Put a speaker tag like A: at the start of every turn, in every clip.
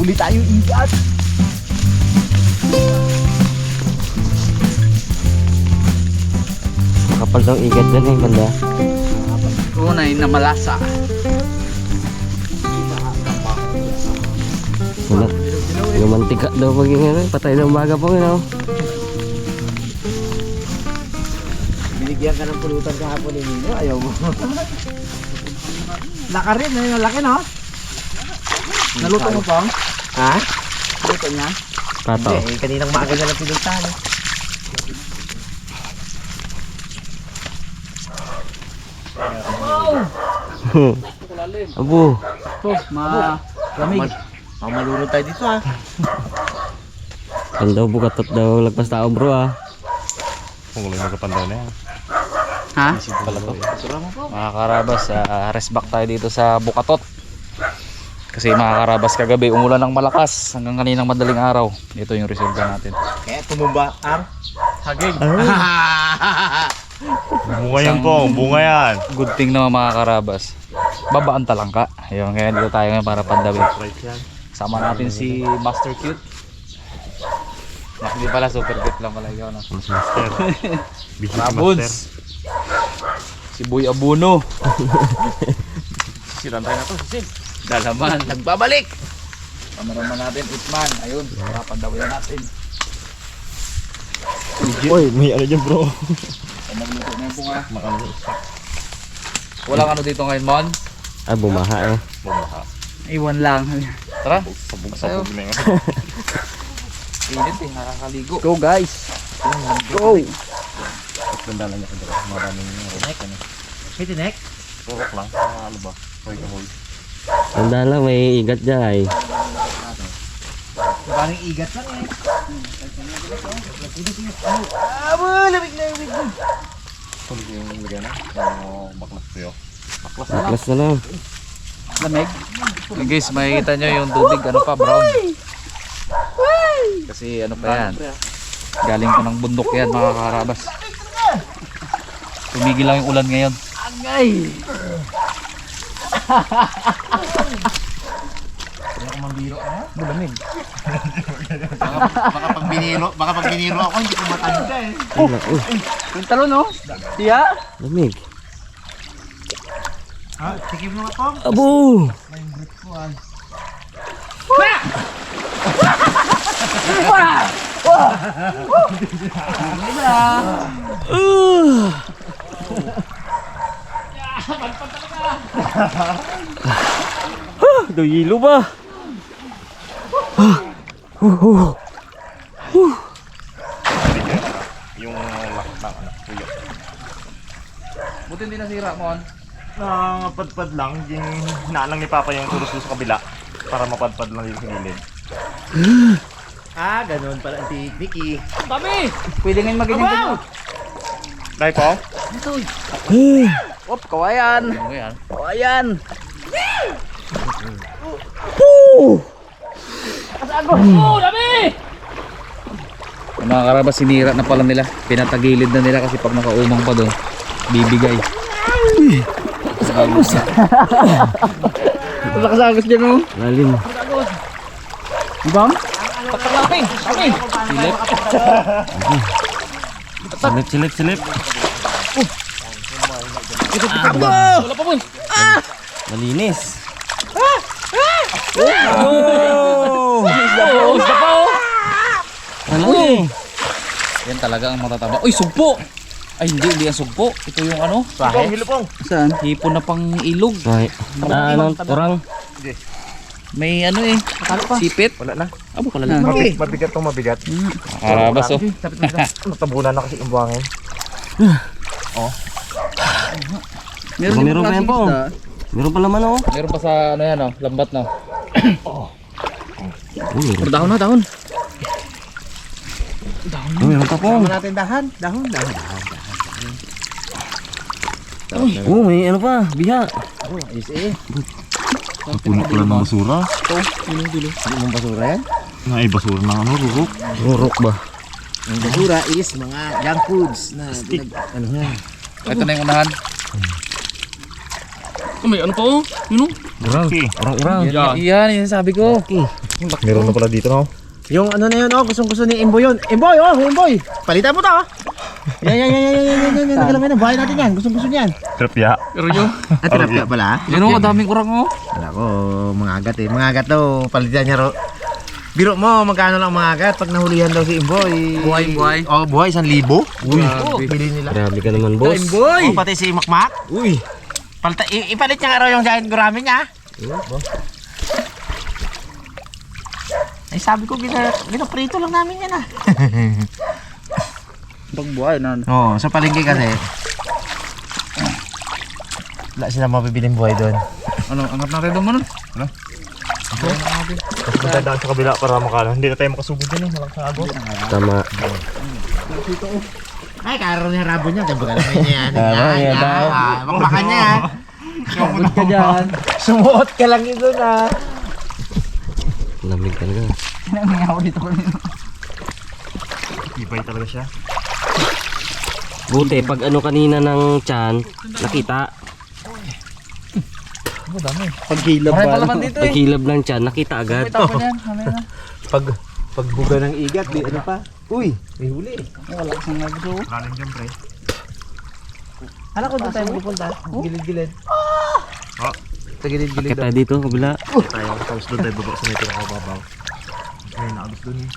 A: huli tayo igat.
B: Kapal daw igat dyan eh, banda.
A: Tunay na malasa.
B: Wala. Yung mantika daw pag yung ano, patay na umaga po yun oh.
A: Binigyan ka ng pulutan kahapon ni Nino, ayaw mo. Laka rin, yung laki no? Naluto mo pong? Ha? Naluto niya?
B: Pato.
A: Hindi, kaninang maaga na lang pinuntahan eh.
B: Abo.
A: Ito, malamig. Malunod tayo dito ha.
B: Ang daw bukatot daw lagpas tao bro ah.
C: Kung ulit nagkapandaw na yan.
A: Ha?
C: Pala to.
D: Mga karabas, rest back tayo dito sa Bukatot. Kasi mga karabas, kagabi umulan ng malakas hanggang kaninang madaling araw. Ito yung resulta natin.
A: Kaya tumumba ang haging.
C: Bunga yan po, bunga yan.
D: Good thing naman mga karabas. Babaan talangka. Ayun, kaya dito tayo ngayon para pandawin.
C: Right yan.
D: Sama natin si Master Cute. Hindi pala, super cute lang pala ikaw. No?
C: Mas master. Busy si master.
D: Rabons. Si Boy Abuno.
C: Silan tayo na to, sisil.
D: Dalaman, nagbabalik. Kameraman natin, Itman. Ayun, para pandawin natin.
C: Uy, may ano dyan bro.
D: Ay, nagluto na yung bunga.
C: Makano.
D: Walang ano dito ngayon, Mon.
B: Ah, bumaha eh.
C: Bumaha.
A: Iwan lang.
D: Tara.
C: Sabog na yun.
D: Init eh, nakakaligo.
A: Go guys. Go.
C: Ganda lang niya kaya. Maraming tinek.
A: May tinek?
C: Rurok lang. Ano ba? Hoy ka hoy.
B: Tanda lang may igat dyan ay.
A: Parang igat lang eh. Abo, lamig.
C: Kung yung lagyan na. Baklas tayo.
B: Atlas na lang.
A: Lamig?
D: Okay guys, makikita nyo yung tubig, ano pa, brown. Kasi ano pa yan, galing pa ng bundok yan mga karabas. Tumigil lang yung ulan ngayon.
A: Agay!
D: Bulamig.
A: Baka pag biniro ako, hindi ko matanda eh.
B: Ay,
A: Yung talon no? Tiya?
B: lamig.
A: Ha? Tikip mo nga pong?
B: Abo! Do yelo ba?
C: Yung lakbang. Tuyo.
D: Buti hindi nasira, Mon.
C: Padpad lang. Yung hinaalang ni Papa yung tulos sa kabila. Para mapadpad lang yung gilid.
A: Ah, ganun pala ang tiknik eh.
D: Dami! Pwede ngayon maganyan.
C: Dahil po?
A: Op, kawayan.
D: Ano yan?
A: Kawayan.
D: Yung mga karabas, sinira na pala nila. Pinatagilid na nila kasi pag nakaumang pa doon, bibigay.
A: Kasagos dyan no?
B: Lalim.
A: Ibang?
D: Patak natin! Kami! Silip.
B: Silip.
D: Wala pa, Mon!
B: Malinis.
D: Isda pa, oh!
B: Ano eh?
D: Yan talaga ang matataba. Uy, sugpo! Ay, hindi yan sugpo. Ito yung ano?
C: Hilupong, hilupong.
A: Saan?
D: Hipon na pang ilog.
B: Ay, ano, orang.
D: May ano eh. Sipit.
C: Wala na.
D: Abo ka lang.
C: Mabigat to mabigat.
D: Karabas, oh.
C: Natabunan na kasi yung buhangin.
B: Meron pa yan po. Meron pa laman oh.
D: Meron pa sa ano yan, oh. Lambat na.
B: Uy,
D: Dahon na, dahon.
B: meron pa po.
A: natin dahon.
B: Oh, may ano pa, biha.
A: Is eh.
C: Puno pala ng basura.
A: Ano mong basura yan?
C: Ay, basura ng ano, rurok.
B: Rurok ba?
A: Ang basura is mga junk foods na ano nga.
D: Ito na yung unahan. May ano pa, oh. Yun, oh.
B: Orang.
C: Okay.
B: Orang.
D: Yan, yan sabi ko.
C: Meron na pala dito, no?
A: Yung ano na yun, oh, gustong-gusto ni Imboy yun. Imboy, oh, Imboy! Palitan mo to, oh! Yan. Nagalamay na, bahay natin yan. Gustong-gusto niyan.
C: Trapya.
D: Pero yun.
A: At tilapia pala.
D: Yun o, madaming kurang o.
A: Wala ko, mga agat eh. Mga agat daw, palitan niya ro. Biro mo, magkano lang mga agat pag nahulihan daw si Imboy?
D: Buhay.
A: Oh, buhay, 1,000. Uy, bili nila.
B: Grabe ka naman, boss.
A: Oh, pati si Makmak. Uy. Ipalit niya nga raw yung giant gurami niya. Ay, sabi ko, ginaprito lang namin yan ah.
D: Pagbuhay na.
A: Oo, sa palengke kasi. Wala sila mabibiling buhay doon.
D: Ano, angat natin doon mo nun?
C: Tapos magdadaan sa kabila para makala. Hindi na tayo makasugod din, malakas na agos.
B: Tama.
A: Ay, karoon yung rabo niya. Diba ka naman niya yan?
B: Yan daw.
A: Makmakan niya.
D: Sumot ka dyan.
A: Sumuot ka lang ito na.
B: Lamig talaga.
D: Nangyayawin dito ko nito.
C: Ibay talaga siya.
B: Buti, pag ano kanina ng tiyan, nakita.
A: Pagkilab
D: Maray pa naman dito eh.
B: Pagkilab ng tiyan, nakita agad.
D: Ito pa yan. Mamaya na.
A: Pagbuga ng igat, di ano pa? Uy, may huli.
D: Wala kasang nagdo.
C: Lalim dyan, pre.
A: Hala ko doon tayo pupunta. Gilid-gilid.
C: Ah,
A: Sa gilid-gilid
B: Akit tayo dito, kabila.
C: tayo. Tapos doon tayo baba sa may pinakababaw. Ngayon, naagos doon eh.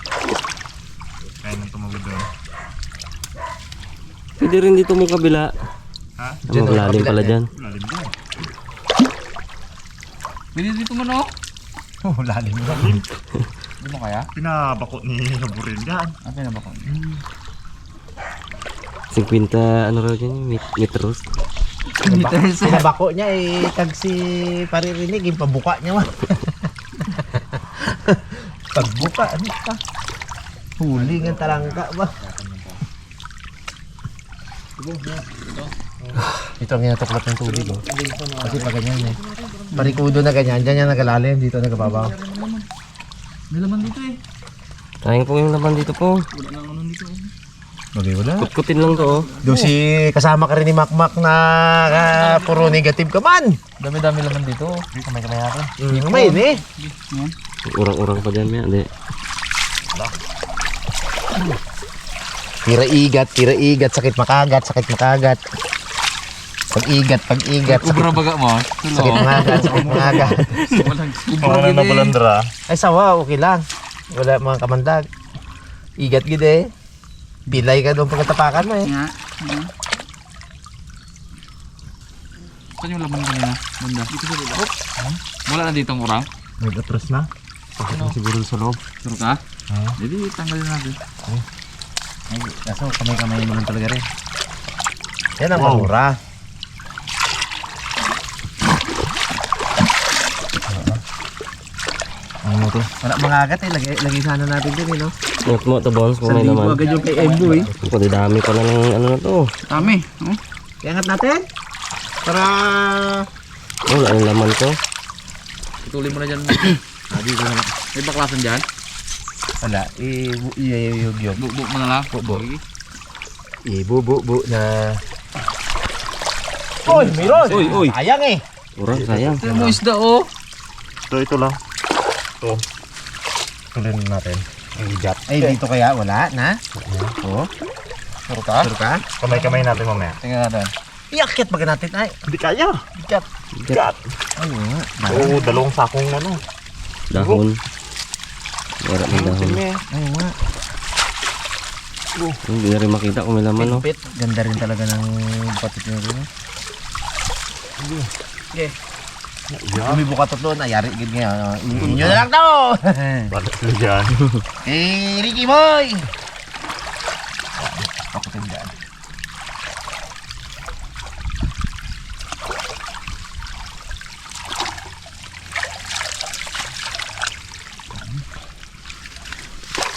C: Kaya nang tumawid doon.
B: Pwede rin dito mong kabila.
C: Ha?
B: Ang malalim pala dyan.
C: Lalim dyan.
D: Pwede dito mo no?
A: Oh, lalim.
D: Hindi mo kaya?
C: Pinabako ni Haburin dyan.
D: Ang pinaba ko.
B: 50, ano raw dyan, metros.
A: Pinabako niya eh, tag si paririnig, yung pabuka niya man. Pagbuka, ano pa? Huli ng talangka ba? Ito ang ginatuklat ng tubig oh. Kasi pag ganyan eh. Parikudo na ganyan, dyan yan nagalalim, dito nagababaw.
D: May laman dito eh.
B: Sayang po yung laman dito po.
D: Wala nang ano dito eh.
A: Bagay wala.
B: Kutkutin lang to, oh.
A: Do si kasama ka rin ni Makmak na puro negative ka man.
D: Dami-dami laman dito.
C: Kamay-kamay natin.
A: May ini.
B: Urang-urang pa dyan, may ade.
A: Tira igat, sakit makagat. Pag-igat.
D: Ubra baga mo.
A: Sakit makagat.
C: Oo, na nabalandra.
A: Ay sawa, okay lang. Wala mga kamandag. Igat gid eh. Bilay ka doon pagkatapakan mo eh.
D: Nga. Saan yung laman kanina? Banda. Dito sa loob. Wala na dito ang urang.
C: May atras na. Pakit mo siguro sa loob.
D: Suro ka? Hindi, tanggalin natin.
A: Ay, kaso kamay-kamay mo lang talaga rin. Yan ang
C: Wow.
A: mahura. Ano to? Wala mga agat eh. Lagay sana natin din eh no?
B: Ngot mo to, Bones, kung may
A: Sa
B: laman.
A: agad yung kay Embo eh.
B: Pwede dami pala ng ano na to.
D: Dami. Oh.
A: Iangat natin. Para...
B: Oh, wala yung laman to.
D: Putulin mo na dyan.
A: Dito na lang.
D: May baklasan dyan.
A: Wala. Iyuyug-yug.
D: Buk mo na lang.
A: Buk.
D: Sige.
A: Ibubu-bu na... Uy! Mayroon!
B: Uy.
A: Sayang eh!
B: Urang, sayang.
D: Ito mo isda oh.
C: Ito lang. Ito.
A: Tuloy natin. Igat. Ay, dito kaya wala na? Oo.
D: Suro ka?
A: Sure ka?
C: Kamay-kamay natin mamaya.
D: Tingnan natin.
A: Iakit ba natin ay?
C: Hindi kaya.
A: Ikat.
C: Gat.
A: Ay, nga.
C: Oo, dalawang sakong ano.
B: Dahon. Wala ng dahon.
A: Ay, nga.
B: Hindi na rin makita kung may laman, no?
A: Pit. Ganda rin talaga ng patit nyo rin. Okay. Bumibuka to doon. Ayari gid nga. Inyo na lang to!
C: Balat na dyan.
A: Eh, Ricky Boy! Ako tindaan.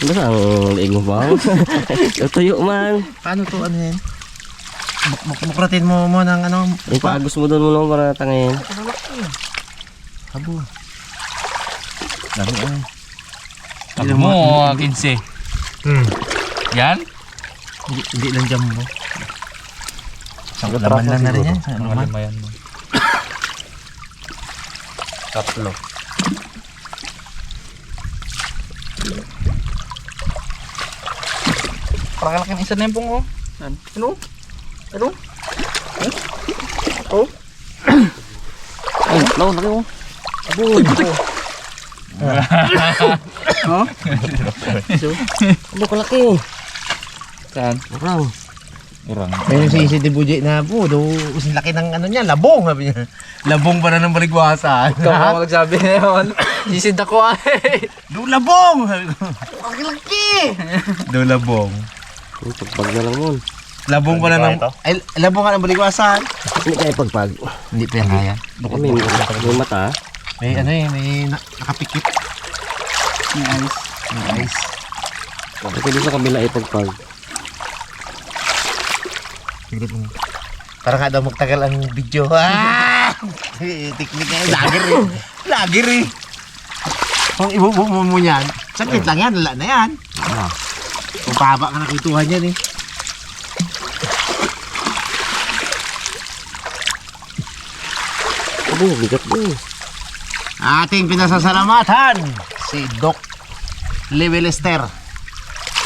B: Basta ang liig mo ba? Tuyo man.
A: Paano to ano yan? Mukratin mo ng ano?
B: Yung paagos mo doon mo naman para tangayin.
A: Habo. Dami ay.
D: Tago mo, 15. Yan?
A: Hindi lang jam mo. Isang laman lang na rin yan. Ano man?
D: Mayan mo.
A: Tatlo.
D: Parang laki ng isa na yung pong, oh. Ano? Ano? Oh?
B: Ay, lawan laki mo.
D: Oh?
B: Ano kalaki?
D: Saan?
B: Urang.
D: Urang.
A: Ayun si Isi Buji na po, do laki ng ano niya, labong sabi niya. Labong pa na ng baligwasan.
D: Ikaw ang magsabi na yun. Sisid ako ay.
A: Do labong.
D: Laki!
A: Do labong.
B: Pagpag na lang mo.
A: Labong pa na ng ay labong ka ng baligwasan.
B: Hindi kaya pagpag.
A: Hindi pa yan kaya.
B: May mata.
A: May ano eh, may nakapikit.
D: May ice.
A: May ice.
B: Pwede sa kabila ipagpag.
A: Tignan mo. Para nga daw magtagal ang video. Teknik nga, lager eh. Lager eh. Kung ibubuo mo yan, saglit lang yan, wala na yan. Kung pahaba ka nakituhan yan eh.
B: Abo, bigat mo.
A: Ating pinasasalamatan si Doc Lewelester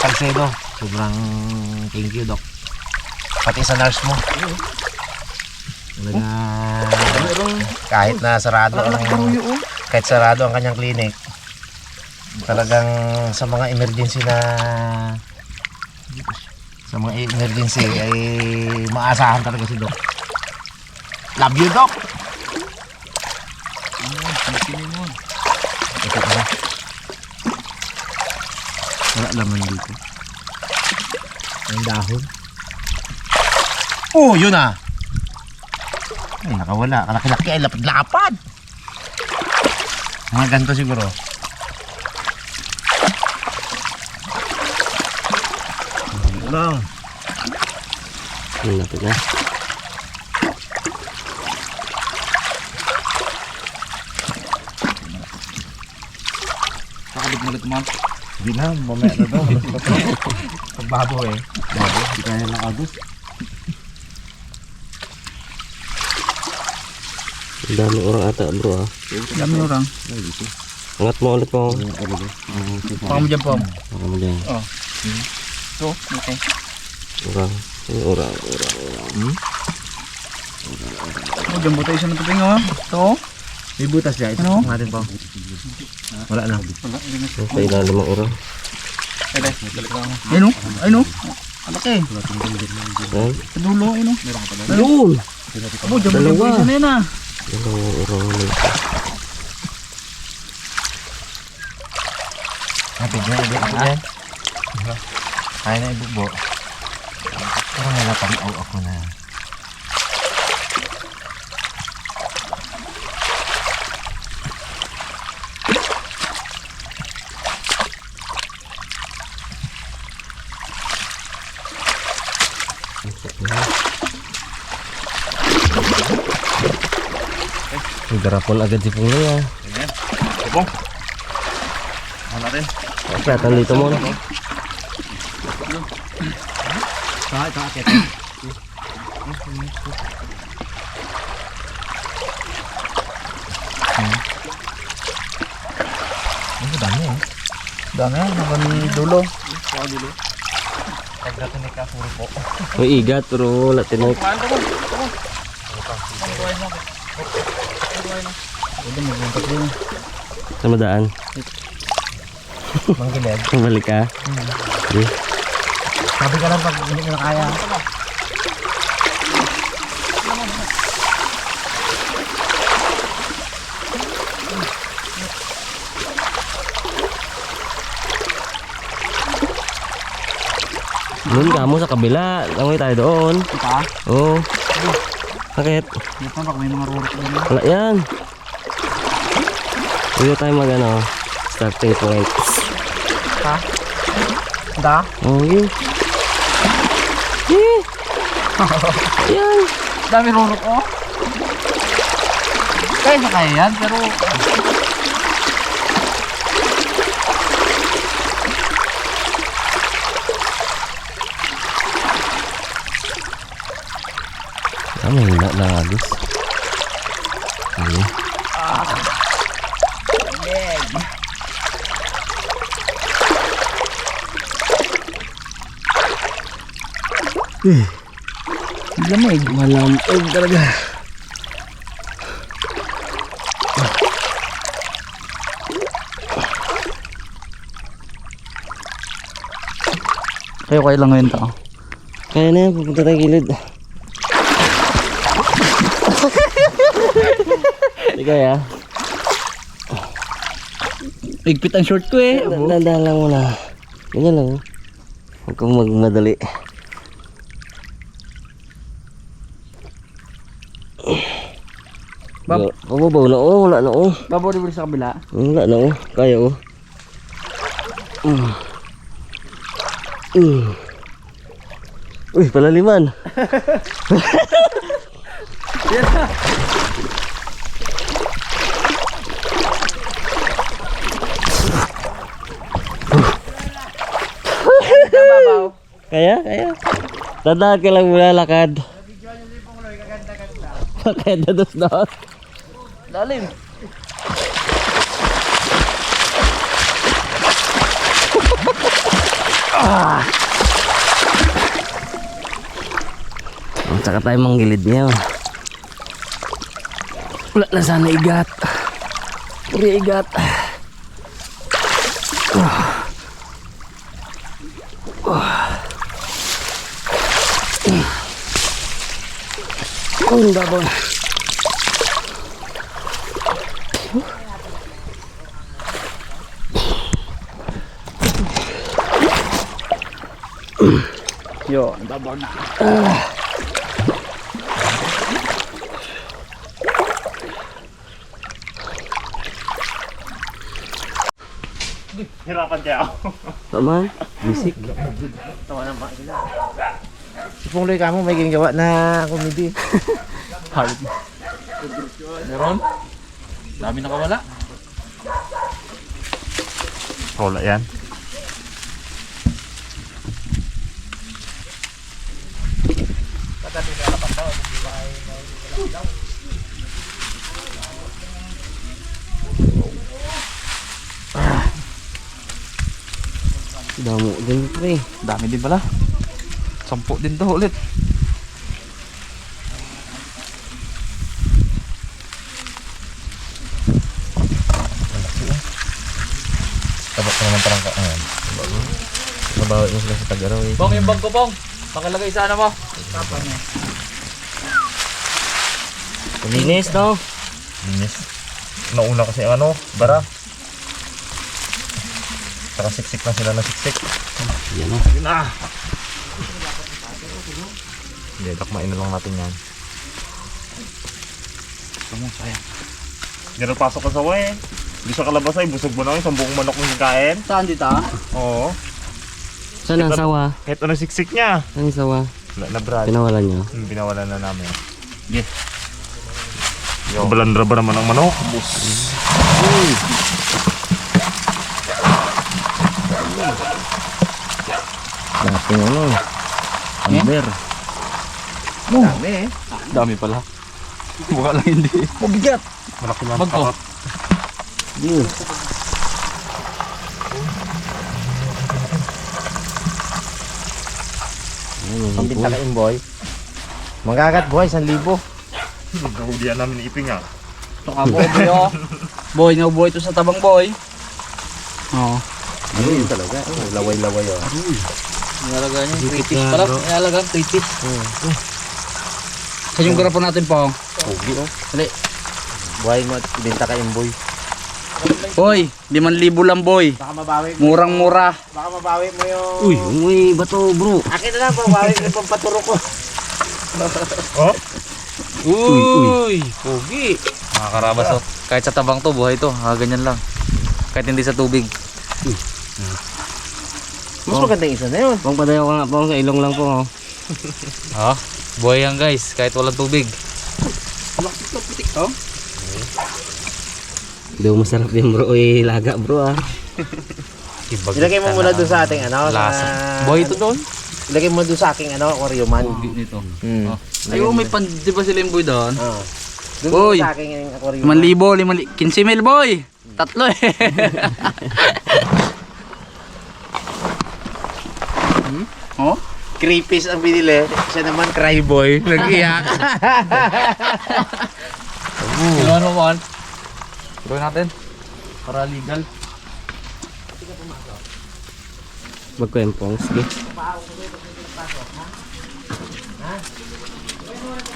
A: Salcedo. Sobrang thank you, Doc. Pati sa nurse mo. Talaga, kahit na sarado kahit sarado ang kanyang clinic, talagang sa mga emergency ay maasahan talaga si Doc. Love you, Doc. Ito pa. Wala laman dito. Ang dahon. Oh, yun ah. Ay, nakawala. Kalaki-laki ay lapad-lapad. Mga ganito siguro. Lang.
B: Yun natin na.
D: Pakabit mo.
A: Hindi na, mamaya na daw. Pagbabo eh. Babo, hindi kaya lang agos.
B: Ang dami orang ata bro ah.
D: Dami orang.
B: Angat mo ulit mo.
A: Paka mo dyan po.
B: Baka mo dyan.
D: Oh. So, okay.
B: Orang. Orang.
D: Oh, dyan buta isa ng tubig, oh. Ito.
A: May butas dyan. Ito
D: Ano?
A: natin po. Wala na.
B: Sa ilalim ng orang.
D: Ayun, oh. Ayun, oh. Alaki.
B: Yan.
D: Sa dulo, ayun, oh.
B: Ayun!
D: Abo, dyan buta isa na yun, ah.
B: Dalawang orang naman.
A: Napig na, ibig ako dyan. Kaya na ibubo. Pero nalapang-aw ako na.
B: Garapon agad si Pungay ah.
C: Ayan. Bubong. Ano natin?
B: Akyatan dito mo.
A: Kakakit. Ang dami eh.
D: Dami, naman dulo.
A: Pagdating ni Kapuro po.
B: May igat pero wala tinay. Sa madaan.
A: Manggilid.
B: Balik ka. Sige.
A: Sabi ka lang pag hindi mo na kaya.
B: Doon ka mo sa kabila. Langoy tayo doon.
D: Ito, ah.
B: Oo. Bakit?
D: Dito, baka may mga rurok doon.
B: Wala yan. Dito tayo mag ano. Starting point.
D: Ha? Da?
B: Oh, yun. Eh. Yan.
D: Dami rurok, oh. Kaya sa kaya yan, pero...
B: Ano yun na agos? Ano?
D: Lamig.
B: Malamig talaga.
D: Kayo lang ngayon tao.
B: Kaya na yan, pupunta tayo gilid. Hindi kaya.
D: Higpit ang short ko eh.
B: Dandahan lang muna. Ganyan lang. Huwag kang magmadali. Pababaw na oh, wala na oh.
D: Babaw di sa kabila.
B: Wala na oh, kaya oh. Uy, palaliman. Kaya, kaya. Tandaan ka lang muna lakad. Kaya dados-dados.
D: Lalim.
B: Saka tayo manggilid niya. Wala na sana igat. Puri igat. Oh, ang babaw.
D: Yo, babaw na.
C: Hirapan kaya ako.
B: Taman, bisik.
A: Si Pungloy ka mo may ginagawa na komedi.
D: Halit. Meron? Dami nakawala.
C: Wala yan.
B: Damo din pre.
D: Dami din pala. 10 din to ulit.
A: Tabak ko naman parang ayan.
B: Nabawi mo sila sa Tagaraw eh.
D: Bong, yung bag ko bong. Pakilagay sa ano mo.
B: Linis no?
C: Linis. Nauna kasi ang ano, bara. Saka siksik na sila na siksik.
B: Yan o.
C: Yun na. Hindi, dakmain na lang natin yan.
D: Tama, sayang.
C: Hindi na pasok ka sa way. Hindi siya kalabas ay busog mo na yung buong manok ng kain.
D: Saan dito?
C: Oo.
B: Saan ang sawa?
C: Kahit ano siksik niya.
B: Saan yung sawa?
C: Wala na Brad.
B: Pinawalan nyo?
C: Binawalan na namin.
D: Yes.
C: Yo. Balandra ba naman ang manok? Bus.
B: Dating ano? Amber.
A: Dami eh.
D: Dami pala. Mukha lang hindi.
A: Mabigat.
C: Malaki na
D: Bag ko.
B: Yun.
A: Pambinta ka boy. Magagat boy, 1,000.
C: Nahulihan namin ni Iping ah.
D: Ito ka boy, boy oh. Boy, nabuhay ito sa tabang boy. Oo.
A: Ano yun talaga? Laway-laway oh.
D: Nilalagay niya. 3 piece pala. Nilalagay 3 piece. Saan yung garapon natin po?
A: Pogi oh.
D: Dali.
A: Buhay mo, ibenta ka boy.
D: Boy, 5,000 lang boy.
A: Baka mabawi mo.
D: Murang-mura.
A: Baka mabawi mo yung...
B: Uy, may bato bro.
A: Akin na lang, mabawi mo yung pampaturo ko.
C: Oh?
D: Uy, pogi. Mga karabas oh. Kahit sa tabang to, buhay to. Ganyan lang. Kahit hindi sa tubig.
A: Mas maganda yung isa na yun.
B: Pang padayo ka nga po sa ilong lang po. Oh.
D: Buhay yan guys, kahit walang tubig.
B: Hindi mo masarap din bro. Uy, laga bro ah.
A: Ilagay mo muna doon sa ating ano.
D: Lasa.
A: Sa...
D: Buhay ito doon.
A: Ilagay mo doon sa aking ano, aquariuman.
D: Pogi nito.
A: Hmm.
D: Ay, may pan, di ba sila yung boy doon?
A: Ah. Doon
D: Boy.
A: sa aking aquariuman.
D: 5,000, 15,000 boy. Tatlo eh. Oh?
A: Creepies ang binili. Siya naman, cry boy. Nag-iyak.
D: Kiluan mo, Mon. Kiluan natin. Para legal.
B: Magkwempong. Sige.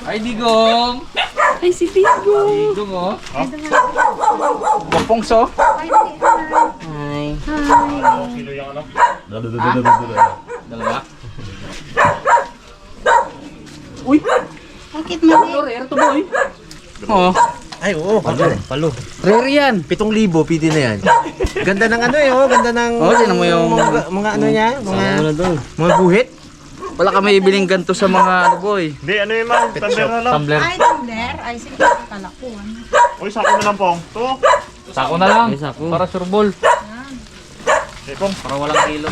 D: Ay, Digong!
E: Ay, si Digong.
D: Digong, oh. Gapongso.
E: Hi.
D: Dalawa.
E: Bakit mali?
D: Rare to, boy. Oh.
A: Ay, oo. Palo.
D: Rare yan.
A: 7,000, pwede na yan. Ganda ng ano eh, oh. Ganda ng...
D: Oh, tingnan mo yung-
A: Mga ano niya,
B: Sama mo na doon.
A: mga guhit.
D: Wala kami ibiling ganito sa mga ano, boy.
C: Hindi, ano yung mga thunder na lang.
D: Tumbler.
E: Ay, tumbler. Ay, sige. Kalakuan.
C: Uy, sako na lang pong. To.
D: Sako na lang.
B: Ay, sako.
D: Para sureball.
C: Eh, pong.
D: Para walang kilo.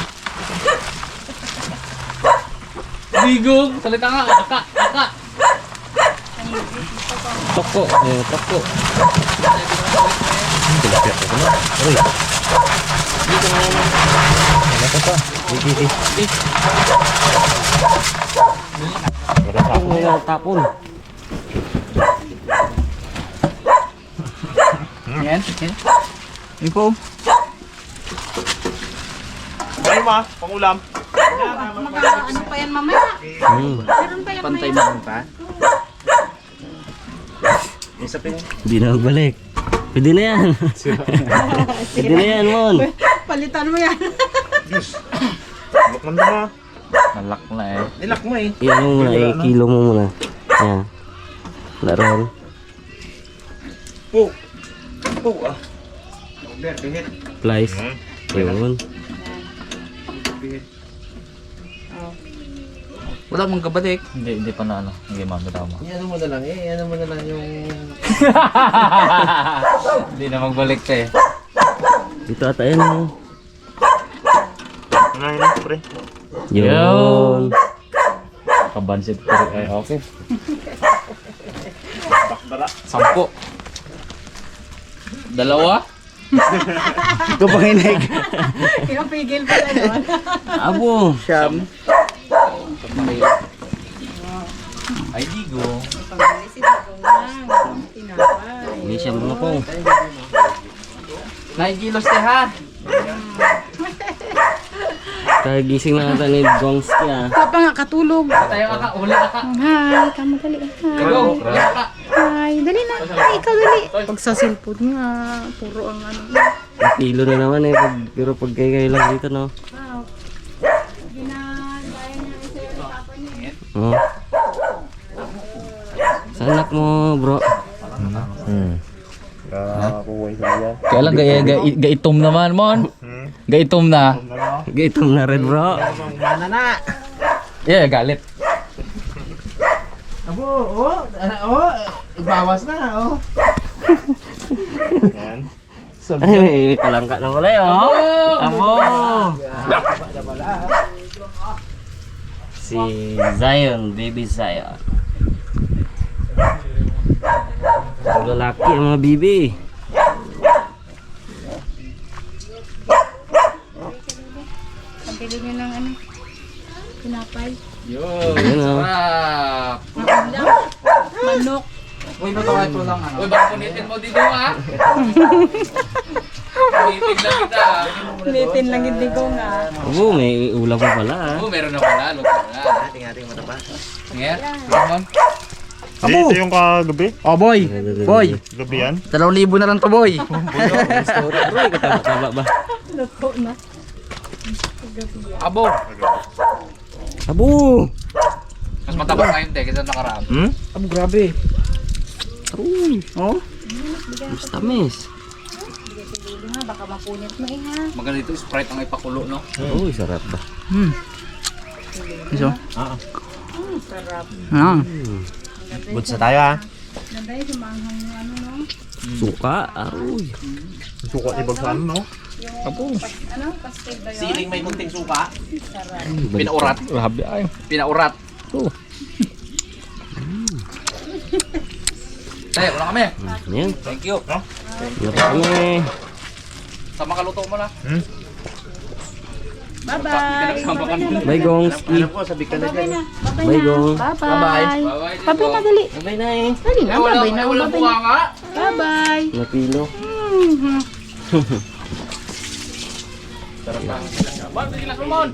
D: Digong! Salita nga! Aka! Aka!
B: Toko. Toko. Ang mga tapon.
D: Yan. Yan. Yan po.
C: Ay, ma. Pangulam.
E: Ano pa yan mamaya? Meron pa yan
D: Pantay
E: mamaya.
D: mo pa.
A: Isa pa yun.
B: Hindi na magbalik. Pwede na yan. Pwede na yan, Mon.
E: Palitan mo yan.
C: Look lang na.
D: Nalak na eh.
A: Nilak mo eh.
B: Iyan mo muna, i-kilo mo muna. Yan. Laron.
A: Po. Po ah. Tumbler, bihit.
B: Plies. Yun.
D: Wala mong kabalik. Hindi pa na ano. Hindi tama.
A: Ano mo na lang eh. Ano mo na lang yung...
D: Hindi na magbalik ka eh.
B: Dito ata yan. oh.
C: Ano yun, pre?
B: Yun.
D: Kabansit ko rin. Ay, okay.
C: Bakdara.
D: 10. Dalawa?
A: Ito pang inig.
E: Pigil pala doon.
B: Abo.
A: Siyam.
D: Ay, Digong.
E: Pagdali si Digong lang. Tinapay.
B: Hindi siya mga po.
D: Naikilos ka ha?
B: Kagising na natin ni Gongski ah.
E: Ikaw pa nga katulog.
D: Tayo aka. Uli aka.
E: Hi, kamu dali. Hi.
D: Digong. Uli aka.
E: Hi, dali na. Hi, ikaw dali. Pag sa cellphone nga, puro ang ano.
B: Kilo na naman eh. Pero pag kayo lang dito no.
E: Wow. Ginagaya niya sa'yo ng papa niya.
B: Oh. Sa anak mo bro.
C: Kakuhay sa yan.
D: Kaya lang gaitom naman, Mon. Gaitom na.
B: Gaitom na rin bro.
A: Mana na.
D: Yeah, galit.
A: Abo, oh. Bawas na, oh.
C: Yan.
B: Ay, may palangka na wala yun. Abo! Si Zion, baby Zion. Ang lalaki ang mga bibi.
E: Pagpili niyo ng ano, pinapay.
D: Yun.
B: Ayun oh.
D: Sarap.
E: Manok.
D: Uy, ba't ako ito lang ano? Uy, baka punitin mo dito ha? Punitin lang kita.
E: Litin lang yung Digong ah.
B: Abo, may ulam pa pala ah.
D: Oh, meron na pala. Luto na.
A: Tingnan mo na ba?
D: Ngayon, Mon.
C: Ito yung kagabi.
D: Oh, boy. Boy.
C: Gabi yan.
D: 2,000 na lang to, boy.
B: Aroy, kataba-taba ba?
E: Luto na.
D: Abo.
B: Abo!
D: Mas matapang ngayon, te, kaysa nakaraan.
B: Abo, grabe. Aroy,
D: Oh?
B: mas tamis.
E: Sige nga, baka mapunit mo eh ha.
D: Maganda ito, Sprite ang ipakulo, no?
B: Uy, sarap ba?
D: Iso?
E: Sarap.
D: Ah.
A: Goods na tayo, ha?
E: Ganda yung sumanghang yung ano no.
B: Suka, aroy.
C: Suka ibag sa ano, no?
E: Ano, pastil ba yun?
A: may munting suka.
D: Pinaurat. Grabe ay. Pinaurat.
B: Oh.
D: Tayo, wala kami.
B: Yan.
D: Thank you.
B: Wala kami.
D: Sa makaluto mo na.
E: Bye-bye.
B: Bye, Gongski.
A: Alam ko, sabi ka na
E: Bye-bye
A: dyan.
E: na. Bye-bye
B: Bye,
E: na.
B: Gong.
E: Bye-bye. Bye-bye na, dali.
B: Bye na eh.
E: Dali na, bye-bye na. Bye-bye na. Bye-bye.
B: Napilo.
E: Mhm.
D: Sarap lang. Bye, sila Salmon.